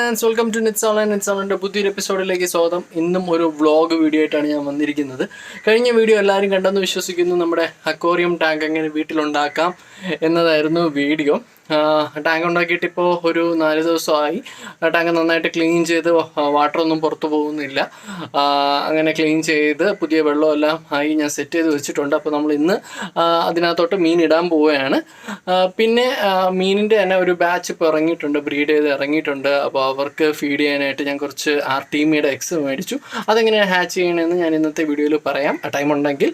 friends, welcome to Nitz പുതിയൊരു എപ്പിസോഡിലേക്ക് സ്വാഗതം. ഇന്നും ഒരു വ്ളോഗ് വീഡിയോ ആയിട്ടാണ് ഞാൻ വന്നിരിക്കുന്നത്. കഴിഞ്ഞ വീഡിയോ എല്ലാവരും കണ്ടെന്ന് വിശ്വസിക്കുന്നു. നമ്മുടെ അക്വേറിയം ടാങ്ക് എങ്ങനെ വീട്ടിലുണ്ടാക്കാം എന്നതായിരുന്നു വീഡിയോ. ടാങ്ക് ഉണ്ടാക്കിയിട്ട് ഇപ്പോൾ ഒരു 4 ദിവസമായി. ടാങ്ക് നന്നായിട്ട് ക്ലീൻ ചെയ്ത് വാട്ടറൊന്നും പുറത്തു പോകുന്നില്ല. അങ്ങനെ ക്ലീൻ ചെയ്ത് പുതിയ വെള്ളമെല്ലാം ആയി ഞാൻ സെറ്റ് ചെയ്ത് വെച്ചിട്ടുണ്ട്. അപ്പോൾ നമ്മൾ ഇന്ന് അതിനകത്തോട്ട് മീൻ ഇടാൻ പോവുകയാണ്. പിന്നെ മീനിൻ്റെ തന്നെ ഒരു ബാച്ച് ഇപ്പോൾ ഇറങ്ങിയിട്ടുണ്ട്, ബ്രീഡ് ചെയ്ത് ഇറങ്ങിയിട്ടുണ്ട്. അപ്പോൾ അവർക്ക് ഫീഡ് ചെയ്യാനായിട്ട് ഞാൻ കുറച്ച് ആർട്ടീമിയുടെ എക്സ് മേടിച്ചു. അതെങ്ങനെയാണ് ഹാച്ച് ചെയ്യണമെന്ന് ഞാൻ ഇന്നത്തെ വീഡിയോയിൽ പറയാം, ടൈം ഉണ്ടെങ്കിൽ.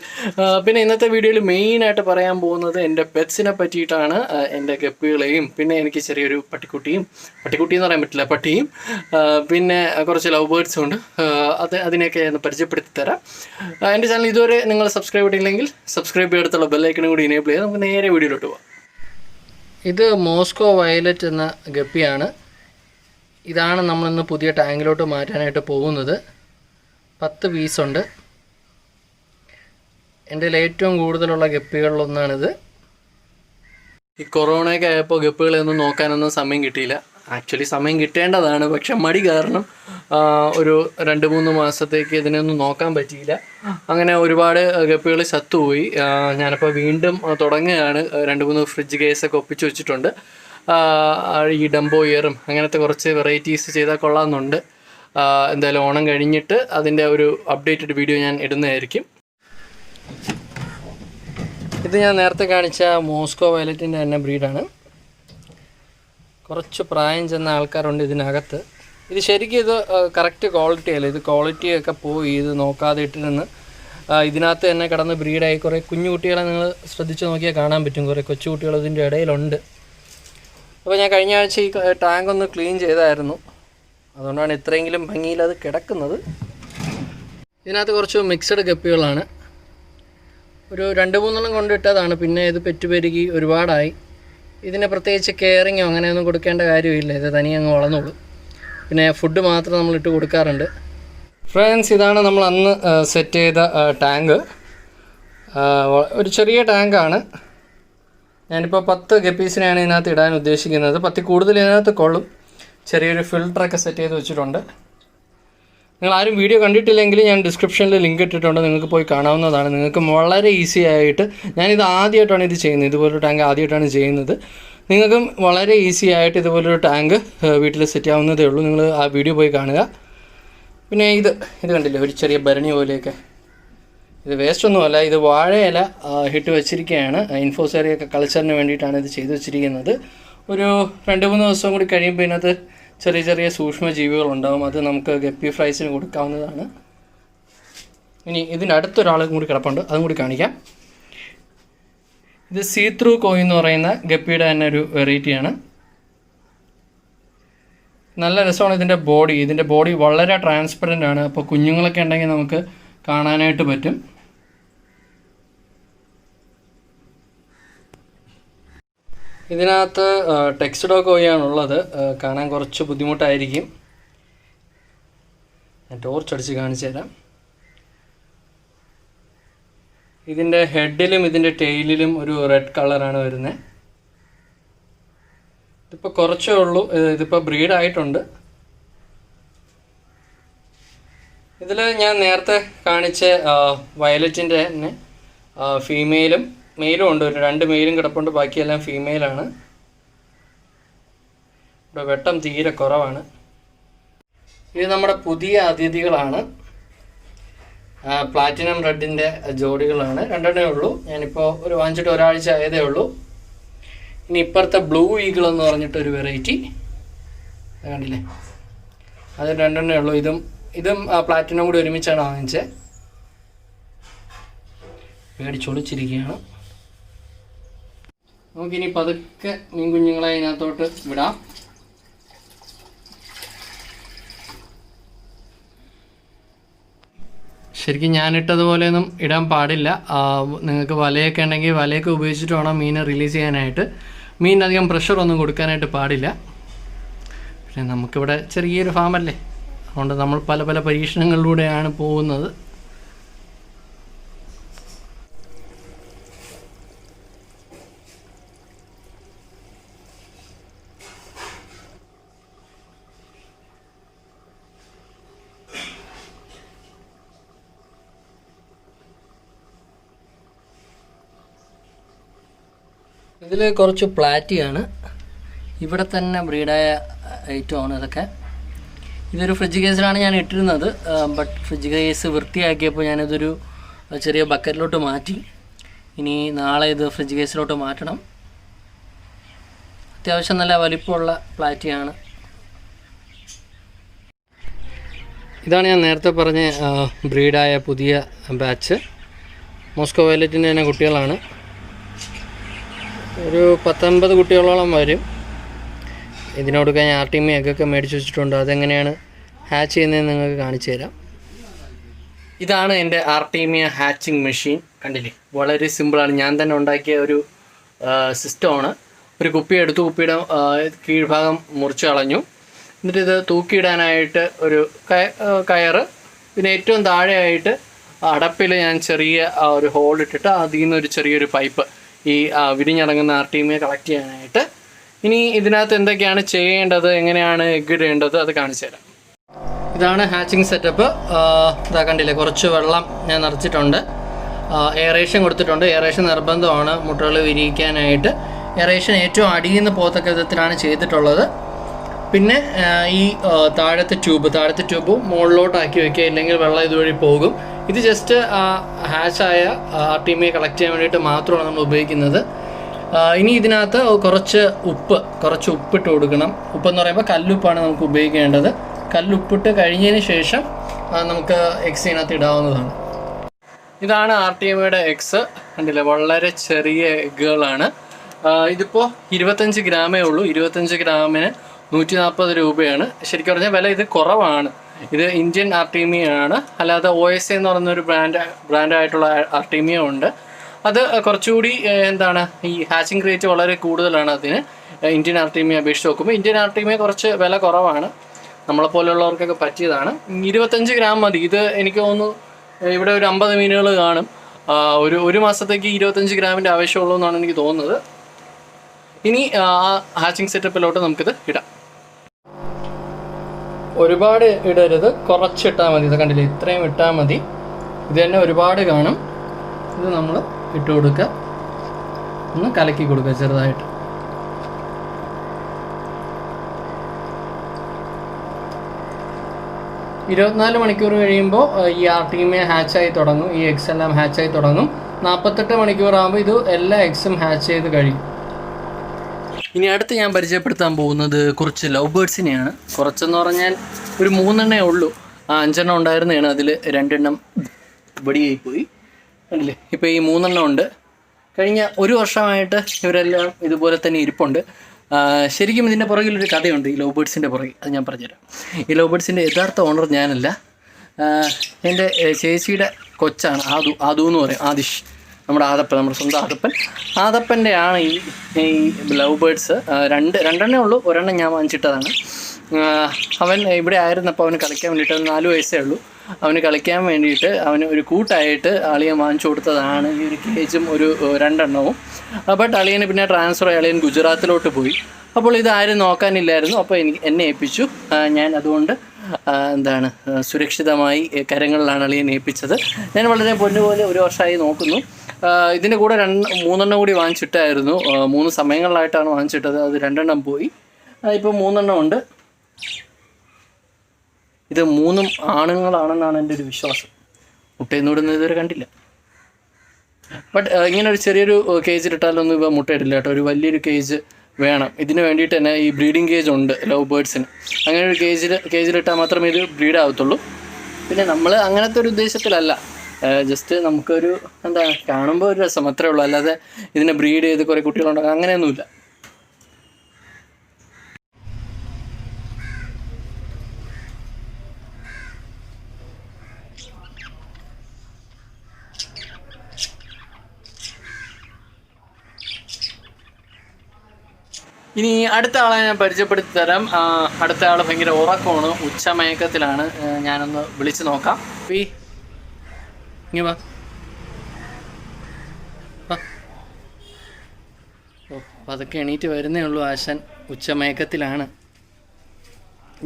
പിന്നെ ഇന്നത്തെ വീഡിയോയിൽ മെയിനായിട്ട് പറയാൻ പോകുന്നത് എൻ്റെ പെറ്റ്സിനെ പറ്റിയിട്ടാണ്. എൻ്റെ ഗപ്പികളെയും പിന്നെ എനിക്ക് ചെറിയൊരു പട്ടിക്കുട്ടി എന്ന് പറയാൻ പറ്റില്ല, പട്ടിയും പിന്നെ കുറച്ച് ലവ് ബേർഡ്സും ഉണ്ട്. അതിനെയൊക്കെ ഒന്ന് പരിചയപ്പെടുത്തി തരാം. എൻ്റെ ചാനൽ ഇതുവരെ നിങ്ങൾ സബ്സ്ക്രൈബ് ചെയ്തില്ലെങ്കിൽ സബ്സ്ക്രൈബ് ചെയ്തെടുത്തുള്ള ബെല്ലൈക്കനും കൂടി ഇനേബിൾ ചെയ്ത് നമുക്ക് നേരെ വീഡിയോയിലോട്ട് പോകാം. ഇത് മോസ്കോ വയലറ്റ് എന്ന ഗപ്പിയാണ്. ഇതാണ് നമ്മളിന്ന് പുതിയ ടാങ്കിലോട്ട് മാറ്റാനായിട്ട് പോകുന്നത്. 10 പീസുണ്ട്. എൻ്റെ ഏറ്റവും കൂടുതലുള്ള ഗപ്പികളിലൊന്നാണിത്. ഈ കൊറോണയൊക്കെ ആയപ്പോൾ ഗപ്പികളെ ഒന്നും നോക്കാനൊന്നും സമയം കിട്ടിയില്ല. ആക്ച്വലി സമയം കിട്ടേണ്ടതാണ്, പക്ഷെ മടി കാരണം ഒരു 2-3 മാസത്തേക്ക് ഇതിനൊന്നും നോക്കാൻ പറ്റിയില്ല. അങ്ങനെ ഒരുപാട് ഗപ്പികൾ ചത്തുപോയി. ഞാനിപ്പോൾ വീണ്ടും തുടങ്ങുകയാണ്. 2-3 ഫ്രിഡ്ജ് കേസൊക്കെ ഒപ്പിച്ച് വെച്ചിട്ടുണ്ട്. ഈ ഡംബോ ഇയറും അങ്ങനത്തെ കുറച്ച് വെറൈറ്റീസ് ചെയ്താൽ കൊള്ളാമെന്നുണ്ട്. എന്തായാലും ഓണം കഴിഞ്ഞിട്ട് അതിൻ്റെ ഒരു അപ്ഡേറ്റഡ് വീഡിയോ ഞാൻ ഇടുന്നതായിരിക്കും. ഇത് ഞാൻ നേരത്തെ കാണിച്ച മോസ്കോ വയലറ്റിൻ്റെ തന്നെ ബ്രീഡാണ്. കുറച്ച് പ്രായം ചെന്ന ആൾക്കാരുണ്ട് ഇതിനകത്ത്. ഇത് ശരിക്കും ഇത് കറക്റ്റ് ക്വാളിറ്റി അല്ല. ഇത് ക്വാളിറ്റിയൊക്കെ പോയി ഇത് നോക്കാതെ ഇട്ടിരുന്ന് ഇതിനകത്ത് തന്നെ കിടന്ന് ബ്രീഡായി കുറേ കുഞ്ഞു കുട്ടികളെ നിങ്ങൾ ശ്രദ്ധിച്ച് നോക്കിയാൽ കാണാൻ പറ്റും. കുറേ കൊച്ചു കുട്ടികൾ ഇതിൻ്റെ ഇടയിലുണ്ട്. അപ്പോൾ ഞാൻ കഴിഞ്ഞ ആഴ്ച ഈ ടാങ്ക് ഒന്ന് ക്ലീൻ ചെയ്തായിരുന്നു. അതുകൊണ്ടാണ് ഇത്രയെങ്കിലും ഭംഗിയിൽ അത് കിടക്കുന്നത്. ഇതിനകത്ത് കുറച്ച് മിക്സഡ് ഗപ്പികളാണ്. ഒരു 2-3 കൊണ്ടിട്ടതാണ്. പിന്നെ ഇത് പെറ്റുപെരുകി ഒരുപാടായി. ഇതിന് പ്രത്യേകിച്ച് കെയറിങ്ങോ അങ്ങനെയൊന്നും കൊടുക്കേണ്ട കാര്യമില്ല. ഇത് തനിയെ അങ്ങ് വളർന്നോളൂ. പിന്നെ ഫുഡ് മാത്രം നമ്മളിട്ട് കൊടുക്കാറുണ്ട്. ഫ്രണ്ട്സ്, ഇതാണ് നമ്മൾ അന്ന് സെറ്റ് ചെയ്ത ടാങ്ക്. ഒരു ചെറിയ ടാങ്കാണ്. ഞാനിപ്പോൾ 10 ഗപ്പീസിനെയാണ് ഇതിനകത്ത് ഇടാൻ ഉദ്ദേശിക്കുന്നത്. 10 കൂടുതൽ ഇതിനകത്ത് കൊള്ളും. ചെറിയൊരു ഫിൽറ്ററൊക്കെ സെറ്റ് ചെയ്ത് വെച്ചിട്ടുണ്ട്. നിങ്ങൾ ആരും വീഡിയോ കണ്ടിട്ടില്ലെങ്കിൽ ഞാൻ ഡിസ്ക്രിപ്ഷനിൽ ലിങ്ക് ഇട്ടിട്ടുണ്ട്, നിങ്ങൾക്ക് പോയി കാണാവുന്നതാണ്. നിങ്ങൾക്ക് വളരെ ഈസി ആയിട്ട്, ഞാനിത് ആദ്യമായിട്ടാണ് ഇത് ചെയ്യുന്നത്, ഇതുപോലൊരു ടാങ്ക് ആദ്യമായിട്ടാണ് ചെയ്യുന്നത്. നിങ്ങൾക്കും വളരെ ഈസി ആയിട്ട് ഇതുപോലൊരു ടാങ്ക് വീട്ടിൽ സെറ്റ് ആവുന്നതേ ഉള്ളൂ. നിങ്ങൾ ആ വീഡിയോ പോയി കാണുക. പിന്നെ ഇത് കണ്ടില്ലേ, ഒരു ചെറിയ ഭരണി പോലെയൊക്കെ. ഇത് വേസ്റ്റൊന്നുമല്ല, ഇത് വാഴയില ഇട്ട് വെച്ചിരിക്കുകയാണ്. ഇൻഫോസേറിയൊക്കെ കൾച്ചറിന് വേണ്ടിയിട്ടാണ് ഇത് ചെയ്ത് വെച്ചിരിക്കുന്നത്. ഒരു 2-3 ദിവസം കൂടി കഴിയുമ്പോൾ ഇതിനകത്ത് ചെറിയ ചെറിയ സൂക്ഷ്മജീവികളുണ്ടാകും. അത് നമുക്ക് ഗപ്പി ഫ്രൈസിന് കൊടുക്കാവുന്നതാണ്. ഇനി ഇതിൻ്റെ അടുത്തൊരാളും കൂടി കിടപ്പുണ്ട്, അതും കൂടി കാണിക്കാം. ഇത് സീ ത്രൂ കോയി എന്ന് പറയുന്ന ഗപ്പിയുടെ തന്നെ ഒരു വെറൈറ്റിയാണ്. നല്ല രസമാണ് ഇതിൻ്റെ ബോഡി വളരെ ട്രാൻസ്പെറൻ്റ് ആണ്. അപ്പോൾ കുഞ്ഞുങ്ങളൊക്കെ ഉണ്ടെങ്കിൽ നമുക്ക് കാണാനായിട്ട് പറ്റും. ഇതിനകത്ത് ടെക്സ്റ്റഡോ കോയാണുള്ളത്. കാണാൻ കുറച്ച് ബുദ്ധിമുട്ടായിരിക്കും. ഞാൻ ടോർച്ച് അടിച്ച് കാണിച്ചു തരാം. ഇതിൻ്റെ ഹെഡിലും ഇതിൻ്റെ ടെയിലിലും ഒരു റെഡ് കളറാണ് വരുന്നത്. ഇതിപ്പോൾ കുറച്ചേ ഉള്ളൂ. ഇതിപ്പോൾ ബ്രീഡായിട്ടുണ്ട്. ഇതിൽ ഞാൻ നേരത്തെ കാണിച്ച വയലറ്റിൻ്റെ തന്നെ ഫീമെയിലും മെയിലും ഉണ്ട്. ഒരു 2 മെയിലും കിടപ്പുണ്ട്, ബാക്കിയെല്ലാം ഫീമെയിലാണ്. ഇവിടെ വെട്ടം തീരെ കുറവാണ്. ഇത് നമ്മുടെ പുതിയ അതിഥികളാണ്. പ്ലാറ്റിനം റെഡിൻ്റെ ജോഡികളാണ്. 2 ഉള്ളൂ. ഞാനിപ്പോൾ വാങ്ങിച്ചിട്ട് ഒരാഴ്ച ആയതേ ഉള്ളൂ. ഇനി ഇപ്പുറത്തെ ബ്ലൂ ഈഗിൾ എന്ന് പറഞ്ഞിട്ടൊരു വെറൈറ്റി കണ്ടില്ലേ, അത് 2 ഉള്ളൂ. ഇതും പ്ലാറ്റിനം കൂടി ഒരുമിച്ചാണ് വാങ്ങിച്ചത്. പേടിച്ചൊളിച്ചിരിക്കുകയാണ്. നമുക്കിനി പതുക്കെ മീൻ കുഞ്ഞുങ്ങളെ അതിനകത്തോട്ട് വിടാം. ശരിക്കും ഞാനിട്ടതുപോലെയൊന്നും ഇടാൻ പാടില്ല. നിങ്ങൾക്ക് വലയൊക്കെ ഉണ്ടെങ്കിൽ വലയൊക്കെ ഉപയോഗിച്ചിട്ട് വേണം മീനെ റിലീസ് ചെയ്യാനായിട്ട്. മീനധികം പ്രഷറൊന്നും കൊടുക്കാനായിട്ട് പാടില്ല. പക്ഷേ നമുക്കിവിടെ ചെറിയൊരു ഫാമല്ലേ, അതുകൊണ്ട് നമ്മൾ പല പല പരീക്ഷണങ്ങളിലൂടെയാണ് പോകുന്നത്. ഇതിൽ കുറച്ച് പ്ലാറ്റിയാണ്, ഇവിടെ തന്നെ ബ്രീഡായ ഐറ്റമാണ് ഇതൊക്കെ. ഇതൊരു ഫ്രിഡ്ജ് കേസിലാണ് ഞാൻ ഇട്ടിരുന്നത്. ബട്ട് ഫ്രിഡ്ജ് കേസ് വൃത്തിയാക്കിയപ്പോൾ ഞാനിതൊരു ചെറിയ ബക്കറ്റിലോട്ട് മാറ്റി. ഇനി നാളെ ഇത് ഫ്രിഡ്ജ് കേസിലോട്ട് മാറ്റണം. അത്യാവശ്യം നല്ല വലിപ്പമുള്ള പ്ലാറ്റിയാണ്. ഇതാണ് ഞാൻ നേരത്തെ പറഞ്ഞ ബ്രീഡായ പുതിയ ബാച്ച്. മോസ്കോ വയലറ്റിൻ്റെ തന്നെ കുട്ടികളാണ്. ഒരു 19 കുട്ടികളോളം വരും. ഇതിനോടൊക്കെ ഞാൻ ആർട്ടിമിയ എഗ്ഗൊക്കെ മേടിച്ച് വെച്ചിട്ടുണ്ട്. അതെങ്ങനെയാണ് ഹാച്ച് ചെയ്യുന്നതെന്ന് നിങ്ങൾക്ക് കാണിച്ചു തരാം. ഇതാണ് എൻ്റെ ആർട്ടീമിയ ഹാച്ചിങ് മെഷീൻ. കണ്ടില്ലേ, വളരെ സിമ്പിളാണ്. ഞാൻ തന്നെ ഉണ്ടാക്കിയ ഒരു സിസ്റ്റമാണ്. ഒരു കുപ്പി എടുത്തു, കുപ്പിയുടെ കീഴ്ഭാഗം മുറിച്ച് കളഞ്ഞു. എന്നിട്ട് ഇത് തൂക്കിയിടാനായിട്ട് ഒരു കയറ്, പിന്നെ ഏറ്റവും താഴെയായിട്ട് അടപ്പിൽ ഞാൻ ചെറിയ ഒരു ഹോൾ ഇട്ടിട്ട് അതിൽ നിന്നൊരു ചെറിയൊരു പൈപ്പ് ഈ വിരിഞ്ഞിറങ്ങുന്ന ആർട്ടീമിയ കളക്ട് ചെയ്യാനായിട്ട്. ഇനി ഇതിനകത്ത് എന്തൊക്കെയാണ് ചെയ്യേണ്ടത്, എങ്ങനെയാണ് എഗ്ഗ് ഇടേണ്ടത്, അത് കാണിച്ചു തരാം. ഇതാണ് ഹാച്ചിങ് സെറ്റപ്പ്. ഇതാ കണ്ടില്ലേ, കുറച്ച് വെള്ളം ഞാൻ നിറച്ചിട്ടുണ്ട്. എയറേഷൻ കൊടുത്തിട്ടുണ്ട്. എയറേഷൻ നിർബന്ധമാണ് മുട്ടകൾ വിരിയിക്കാനായിട്ട്. എയറേഷൻ ഏറ്റവും അടിയിൽ നിന്ന് പോകത്തക്ക വിധത്തിലാണ് ചെയ്തിട്ടുള്ളത്. പിന്നെ ഈ താഴത്തെ ട്യൂബ് മുകളിലോട്ടാക്കി വയ്ക്കുക, ഇല്ലെങ്കിൽ വെള്ളം ഇതുവഴി പോകും. ഇത് ജസ്റ്റ് ഹാച്ചായ ആർട്ടീമിയെ കളക്ട് ചെയ്യാൻ വേണ്ടിയിട്ട് മാത്രമാണ് നമ്മൾ ഉപയോഗിക്കുന്നത്. ഇനി ഇതിനകത്ത് കുറച്ച് ഉപ്പിട്ട് കൊടുക്കണം. ഉപ്പെന്ന് പറയുമ്പോൾ കല്ലുപ്പാണ് നമുക്ക് ഉപയോഗിക്കേണ്ടത്. കല്ലുപ്പിട്ട് കഴിഞ്ഞതിന് ശേഷം നമുക്ക് എഗ്സ് ഇതിനകത്ത് ഇടാവുന്നതാണ്. ഇതാണ് ആർട്ടിമിയുടെ എഗ്സ്. കണ്ടില്ലേ, വളരെ ചെറിയ എഗ്ഗുകളാണ്. ഇതിപ്പോൾ 25 ഗ്രാമേ ഉള്ളൂ. 25 ഗ്രാമിന് 140 രൂപയാണ്. ശരിക്കും പറഞ്ഞാൽ വില ഇത് കുറവാണ്. ഇത് ഇന്ത്യൻ ആർട്ടീമിയാണ്, അല്ലാതെ OSA എന്ന് പറയുന്നൊരു ബ്രാൻഡായിട്ടുള്ള ആർട്ടീമിയ ഉണ്ട്. അത് കുറച്ചുകൂടി ഈ ഹാച്ചിങ് റേറ്റ് വളരെ കൂടുതലാണ് അതിന്. ഇന്ത്യൻ ആർട്ടീമിയ അപേക്ഷിച്ച് നോക്കുമ്പോൾ ഇന്ത്യൻ ആർട്ടീമിയ കുറച്ച് വില കുറവാണ്. നമ്മളെപ്പോലുള്ളവർക്കൊക്കെ പറ്റിയതാണ്. 25 ഗ്രാം മതി. ഇത് എനിക്ക് തോന്നുന്നു ഇവിടെ ഒരു 50 മീനുകൾ കാണും. ഒരു മാസത്തേക്ക് 25 ഗ്രാമിൻ്റെ ആവശ്യമുള്ളൂ എന്നാണ് എനിക്ക് തോന്നുന്നത്. ഇനി ഹാച്ചിങ് സെറ്റപ്പിലോട്ട് നമുക്കിത് ഇടാം. ഒരുപാട് ഇടരുത്, കുറച്ചിട്ടാൽ മതി. ഇത് കണ്ടില്ലേ, ഇത്രയും ഇട്ടാൽ മതി. ഇത് തന്നെ ഒരുപാട് കാണും. ഇത് നമ്മൾ ഇട്ട് കൊടുക്കുക, ഒന്ന് കലക്കി കൊടുക്കുക ചെറുതായിട്ട്. ഇരുപത്തിനാല് മണിക്കൂർ കഴിയുമ്പോൾ ഈ ആർട്ടീമിയ ഹാച്ചായി തുടങ്ങും. ഈ എഗ്സ് എല്ലാം ഹാച്ചായി തുടങ്ങും. 48 മണിക്കൂറാകുമ്പോൾ ഇത് എല്ലാ എഗ്സും ഹാച്ച് ചെയ്ത് കഴിയും. ഇനി അടുത്ത് ഞാൻ പരിചയപ്പെടുത്താൻ പോകുന്നത് കുറച്ച് ലവ് ബേർഡ്സിനെയാണ്. കുറച്ചെന്ന് പറഞ്ഞാൽ ഒരു 3 എണ്ണേ ഉള്ളൂ. 5 എണ്ണം ഉണ്ടായിരുന്നതാണ്. അതിൽ 2 എണ്ണം ബടിയായി പോയി. അല്ലേ, ഇപ്പോൾ ഈ 3 എണ്ണം ഉണ്ട്. കഴിഞ്ഞ 1 വർഷമായിട്ട് ഇവരെല്ലാം ഇതുപോലെ തന്നെ ഇരിപ്പുണ്ട്. ശരിക്കും ഇതിൻ്റെ പുറകിലൊരു കഥയുണ്ട്, ഈ ലവ് ബേർഡ്സിൻ്റെ പുറകിൽ. അത് ഞാൻ പറഞ്ഞുതരാം. ഈ ലവ് ബേർഡ്സിൻ്റെ യഥാർത്ഥ ഓണർ ഞാനല്ല, എൻ്റെ ചേച്ചിയുടെ കൊച്ചാണ്. ആദു എന്ന് പറയും, ആദിഷ്. നമ്മുടെ നമ്മുടെ സ്വന്തം ആദപ്പൻ്റെ ആണ് ഈ ലവ് ബേർഡ്സ്. രണ്ടെണ്ണേ ഉള്ളൂ. ഒരെണ്ണം ഞാൻ വാങ്ങിച്ചിട്ടതാണ്. അവൻ ഇവിടെ ആയിരുന്നപ്പോൾ അവന് കളിക്കാൻ വേണ്ടിയിട്ട്, അവന് 4 വയസ്സേ ഉള്ളൂ. അവന് കളിക്കാൻ വേണ്ടിയിട്ട് അവന് ഒരു കൂട്ടായിട്ട് അളിയൻ വാങ്ങിച്ചു കൊടുത്തതാണ് ഈ ഒരു കേജും ഒരു 2 എണ്ണവും. ബട്ട് അളിയന് പിന്നെ ട്രാൻസ്ഫർ ആയി, അളിയൻ ഗുജറാത്തിലോട്ട് പോയി. അപ്പോൾ ഇതാരും നോക്കാനില്ലായിരുന്നു. അപ്പോൾ എന്നെ ഏൽപ്പിച്ചു. ഞാൻ അതുകൊണ്ട് സുരക്ഷിതമായി കരങ്ങളിലാണ് അളിയൻ ഏൽപ്പിച്ചത്. ഞാൻ വളരെ പൊന്നുപോലെ 1 വർഷമായി നോക്കുന്നു. ഇതിൻ്റെ കൂടെ 3 എണ്ണം കൂടി വാങ്ങിച്ചിട്ടായിരുന്നു. 3 സമയങ്ങളിലായിട്ടാണ് വാങ്ങിച്ചിട്ടത്. അത് 2 എണ്ണം പോയി. ഇപ്പോൾ 3 എണ്ണം ഉണ്ട്. ഇത് 3ഉം ആണുങ്ങളാണെന്നാണ് എൻ്റെ ഒരു വിശ്വാസം. മുട്ടയെന്നൂടുന്നത് ഇതുവരെ കണ്ടില്ല. ബട്ട് ഇങ്ങനെ ഒരു ചെറിയൊരു കേജിലിട്ടാലൊന്നും ഇവ മുട്ടയിടില്ല കേട്ടോ. ഒരു വലിയൊരു കേജ് വേണം. ഇതിന് വേണ്ടിയിട്ട് തന്നെ ഈ ബ്രീഡിങ് കേജ് ഉണ്ട് ലവ് ബേർഡ്സിന്. അങ്ങനെ ഒരു കേജിലിട്ടാൽ മാത്രമേ ഇത് ബ്രീഡ് ആവത്തുള്ളൂ. പിന്നെ നമ്മൾ അങ്ങനത്തെ ഒരു ഉദ്ദേശത്തിലല്ല, ജസ്റ്റ് നമുക്കൊരു കാണുമ്പോൾ ഒരു രസം, അത്രേ ഉള്ളൂ. അല്ലാതെ ഇതിനെ ബ്രീഡ് ചെയ്ത് കുറേ കുട്ടികളുണ്ടാകും അങ്ങനെയൊന്നുമില്ല. ഇനി അടുത്ത ആളെ ഞാൻ പരിചയപ്പെടുത്തി തരാം. അടുത്ത ആൾ ഭയങ്കര ഉറക്കമാണ്, ഉച്ചമയക്കത്തിലാണ്. ഞാനൊന്ന് വിളിച്ച് നോക്കാം. ഇങ്ങ വാ. ഓ, അതൊക്കെ എണീറ്റ് വരുന്നേ ഉള്ളൂ. ആശാൻ ഉച്ചമയക്കത്തിലാണ്.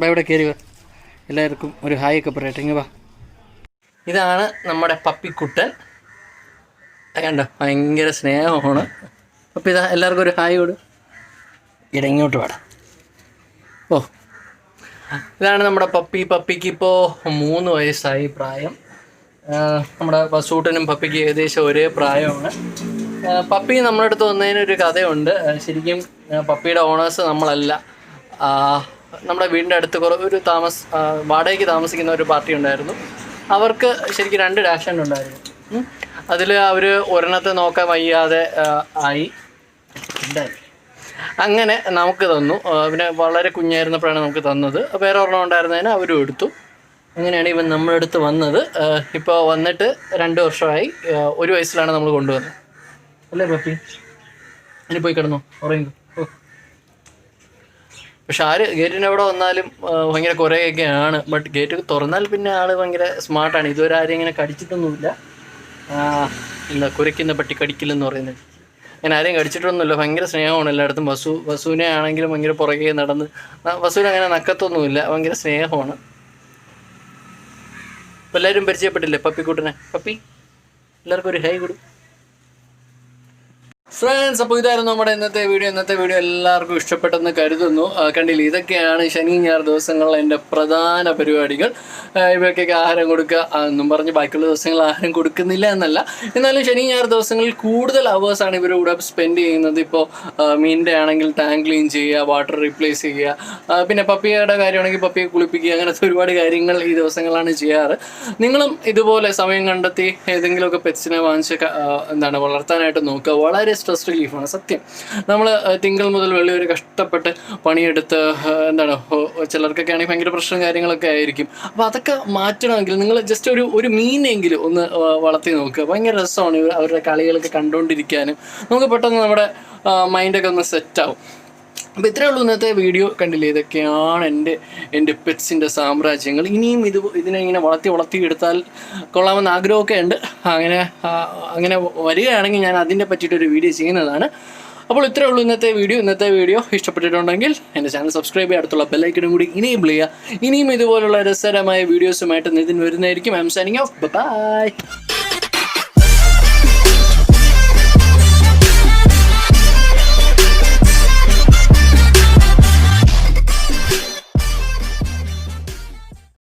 ഇവിടെ കയറി വാ. എല്ലാവർക്കും ഒരു ഹായ് ഒക്കെ പറയട്ടെ. ഇങ്ങ വാ. ഇതാണ് നമ്മുടെ പപ്പിക്കുട്ടൻ. കണ്ടോ, ഭയങ്കര സ്നേഹമാണ്. അപ്പോൾ ഇതാ എല്ലാവർക്കും ഒരു ഹായ് കൊടു. ഇങ്ങോട്ട് വേണം. ഓ, ഇതാണ് നമ്മുടെ പപ്പിക്ക് ഇപ്പോൾ 3 വയസ്സായി പ്രായം. നമ്മുടെ ബസൂട്ടനും പപ്പിക്ക് ഏകദേശം ഒരേ പ്രായമാണ്. പപ്പി നമ്മുടെ അടുത്ത് വന്നതിനൊരു കഥയുണ്ട്. ശരിക്കും പപ്പിയുടെ ഓണേഴ്സ് നമ്മളല്ല. നമ്മുടെ വീടിൻ്റെ അടുത്ത് വാടകയ്ക്ക് താമസിക്കുന്ന ഒരു പാർട്ടി ഉണ്ടായിരുന്നു. അവർക്ക് ശരിക്കും 2 ഡാഷണ്ട് ഉണ്ടായിരുന്നു. അതിൽ അവർ ഒരെണ്ണത്തെ നോക്കാൻ വയ്യാതെ ആയി. അങ്ങനെ നമുക്ക് തന്നു. പിന്നെ വളരെ കുഞ്ഞായിരുന്നപ്പോഴാണ് നമുക്ക് തന്നത്. വേറെ ഒരെണ്ണം ഉണ്ടായിരുന്നതിന് അവരും എടുത്തു. അങ്ങനെയാണ് ഇവൻ നമ്മളടുത്ത് വന്നത്. ഇപ്പോൾ വന്നിട്ട് 2 വർഷമായി. 1 വയസ്സിലാണ് നമ്മൾ കൊണ്ടുവന്നത്. അല്ലേ പപ്പി? ഇനി പോയി കിടന്നോ, ഉറങ്ങിക്കോ. പക്ഷെ ഗേറ്റിൻ്റെ അവിടെ വന്നാലും ഭയങ്കര കുറേയൊക്കെയാണ്. ബട്ട് ഗേറ്റ് തുറന്നാൽ പിന്നെ ആൾ ഭയങ്കര സ്മാർട്ടാണ്. ഇതുവരെ ആരും ഇങ്ങനെ കടിച്ചിട്ടൊന്നുമില്ല. എന്താ കുരയ്ക്കുന്ന പട്ടി കടിക്കില്ലെന്ന് പറയുന്നത്. ഞാൻ ആരെയും കടിച്ചിട്ടൊന്നുമില്ല. ഭയങ്കര സ്നേഹമാണ് എല്ലായിടത്തും. വസുവിനെ ആണെങ്കിലും ഭയങ്കര പുറകെ നടന്ന്, വസുവിന് അങ്ങനെ നക്കത്തൊന്നുമില്ല. ഭയങ്കര സ്നേഹമാണ്. അപ്പോൾ എല്ലാവരും പരിചയപ്പെട്ടില്ലേ പപ്പിക്കൂട്ടനെ? പപ്പി എല്ലാവർക്കും ഒരു ഹൈ കൊടുക്കും. ഫ്രണ്ട്സ്, അപ്പോൾ ഇതായിരുന്നു നമ്മുടെ ഇന്നത്തെ വീഡിയോ. എല്ലാവർക്കും ഇഷ്ടപ്പെട്ടെന്ന് കരുതുന്നു. കണ്ടില്ലേ, ഇതൊക്കെയാണ് ശനി ഞായർ ദിവസങ്ങളിൽ എൻ്റെ പ്രധാന പരിപാടികൾ. ഇവയ്ക്കൊക്കെ ആഹാരം കൊടുക്കുക എന്നും പറഞ്ഞ് ബാക്കിയുള്ള ദിവസങ്ങൾ ആഹാരം കൊടുക്കുന്നില്ല എന്നല്ല. എന്നാലും ശനി ഞായർ ദിവസങ്ങളിൽ കൂടുതൽ അവേഴ്സാണ് ഇവരുടെ കൂടെ സ്പെൻഡ് ചെയ്യുന്നത്. ഇപ്പോൾ മീനിൻ്റെ ആണെങ്കിൽ ടാങ്ക് ക്ലീൻ ചെയ്യുക, വാട്ടർ റീപ്ലേസ് ചെയ്യുക, പിന്നെ പപ്പിയുടെ കാര്യമാണെങ്കിൽ പപ്പിയെ കുളിപ്പിക്കുക, അങ്ങനത്തെ ഒരുപാട് കാര്യങ്ങൾ ഈ ദിവസങ്ങളാണ് ചെയ്യാറ്. നിങ്ങളും ഇതുപോലെ സമയം കണ്ടെത്തി ഏതെങ്കിലുമൊക്കെ പെറ്റ്സിനെ വാങ്ങിച്ച് വളർത്താനായിട്ട് നോക്കുക. വളരെ സ്ട്രെസ് റിലീഫാണ് സത്യം. നമ്മൾ തിങ്കൾ മുതൽ വെള്ളി വരെ കഷ്ടപ്പെട്ട് പണിയെടുത്ത് ചിലർക്കൊക്കെ ആണെങ്കിൽ ഭയങ്കര പ്രശ്നം കാര്യങ്ങളൊക്കെ ആയിരിക്കും. അപ്പോൾ അതൊക്കെ മാറ്റണമെങ്കിൽ നിങ്ങൾ ജസ്റ്റ് ഒരു മീനെങ്കിലും ഒന്ന് വളർത്തി നോക്കുക. ഭയങ്കര രസമാണ് അവരുടെ കളികളൊക്കെ കണ്ടുകൊണ്ടിരിക്കാനും. നമുക്ക് പെട്ടെന്ന് നമ്മുടെ മൈൻഡൊക്കെ ഒന്ന് സെറ്റാവും. അപ്പോൾ ഇത്രയേ ഉള്ളൂ ഇന്നത്തെ വീഡിയോ. കണ്ടില്ലേ, ഇതൊക്കെയാണ് എൻ്റെ പെറ്റ്സിൻ്റെ സാമ്രാജ്യങ്ങൾ. ഇനിയും ഇതിനെ ഇങ്ങനെ വളർത്തി എടുത്താൽ കൊള്ളാമെന്ന് ആഗ്രഹമൊക്കെ ഉണ്ട്. അങ്ങനെ വരികയാണെങ്കിൽ ഞാൻ അതിനെ പറ്റിയിട്ടൊരു വീഡിയോ ചെയ്യുന്നതാണ്. അപ്പോൾ ഇത്രയേ ഉള്ളൂ ഇന്നത്തെ വീഡിയോ. ഇഷ്ടപ്പെട്ടിട്ടുണ്ടെങ്കിൽ എൻ്റെ ചാനൽ സബ്സ്ക്രൈബ് ചെയ്യുക, അടുത്തുള്ള ബെല്ലൈക്കനും കൂടി ഇനേബിൾ ചെയ്യുക. ഇനിയും ഇതുപോലുള്ള രസകരമായ വീഡിയോസുമായിട്ട് നിതിൻ വരുന്നതായിരിക്കും. I am signing off. By.